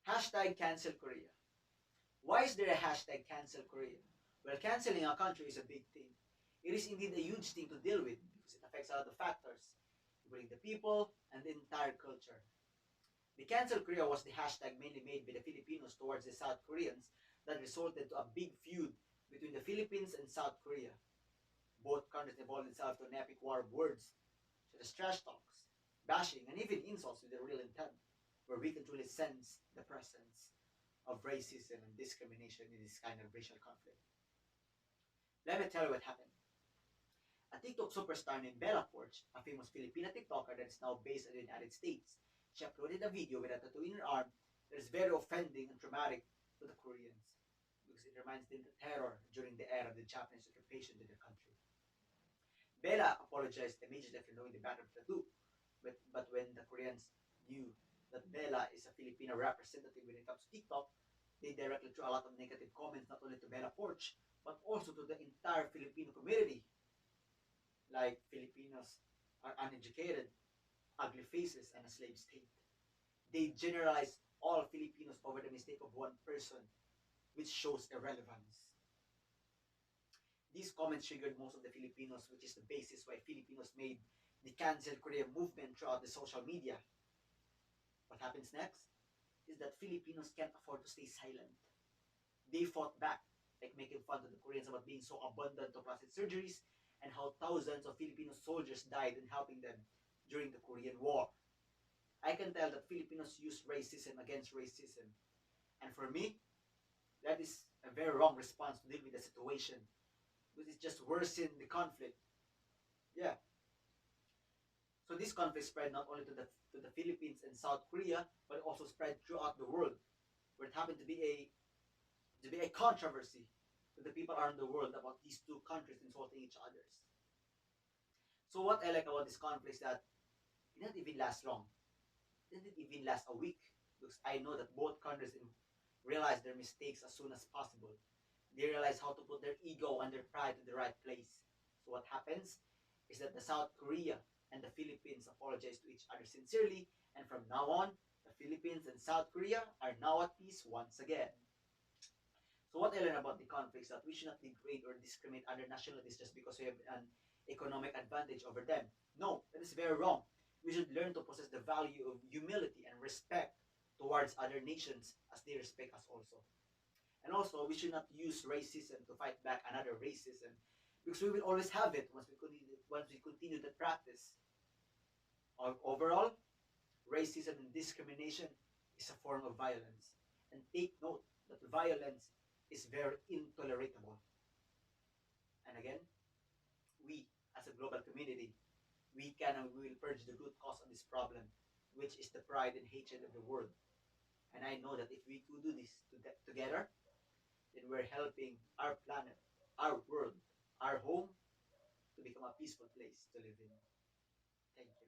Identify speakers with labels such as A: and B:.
A: Hashtag cancel Korea. Why is there a hashtag cancel Korea? Well, canceling a country is a big thing. It is indeed a huge thing to deal with because it affects a lot of factors, including the people and the entire culture. The cancel Korea was the hashtag mainly made by the Filipinos towards the South Koreans that resulted to a big feud between the Philippines and South Korea. Both countries involved themselves to an epic war of words, such as trash talks, bashing, and even insults with a real intent, where we can truly sense the presence of racism and discrimination in this kind of racial conflict. Let me tell you what happened. A TikTok superstar named Bella Porch, a famous Filipina TikToker that is now based in the United States, she uploaded a video with a tattoo in her arm that is very offending and traumatic to the Koreans because it reminds them of the terror during the era of the Japanese occupation to their country. Bella apologized immediately after knowing the matter of the tattoo, but when the Koreans knew that Bella is a Filipino representative when it comes to TikTok, they directly threw a lot of negative comments not only to Bella Porch, but also to the entire Filipino community. Like Filipinos are uneducated, ugly faces, and a slave state. They generalize all Filipinos over the mistake of one person, which shows irrelevance. These comments triggered most of the Filipinos, which is the basis why Filipinos made the cancel Korea movement throughout the social media. What happens next is that Filipinos can't afford to stay silent. They fought back, like making fun of the Koreans about being so abundant of plastic surgeries and how thousands of Filipino soldiers died in helping them during the Korean War. I can tell that Filipinos use racism against racism. And for me, that is a very wrong response to deal with the situation, because it just worsened the conflict. Yeah. So this conflict spread not only to the Philippines and South Korea, but it also spread throughout the world, where it happened to be a controversy to the people around the world about these two countries insulting each other. So what I like about this conflict is that it didn't even last long. It didn't even last a week because I know that both countries realized their mistakes as soon as possible. They realized how to put their ego and their pride to the right place. So what happens is that the South Korea and the Philippines apologize to each other sincerely, and from now on, the Philippines and South Korea are now at peace once again. So what I learned about the conflict is that we should not degrade or discriminate other nationalities just because we have an economic advantage over them. No, that is very wrong. We should learn to possess the value of humility and respect towards other nations as they respect us also. And also, we should not use racism to fight back another racism because we will always have it once we continue that practice. Overall, racism and discrimination is a form of violence. And take note that violence is very intolerable. And again, we as a global community, we can and we will purge the root cause of this problem, which is the pride and hatred of the world. And I know that if we could do this together, then we're helping our planet, our world, our home to become a peaceful place to live in. Thank you.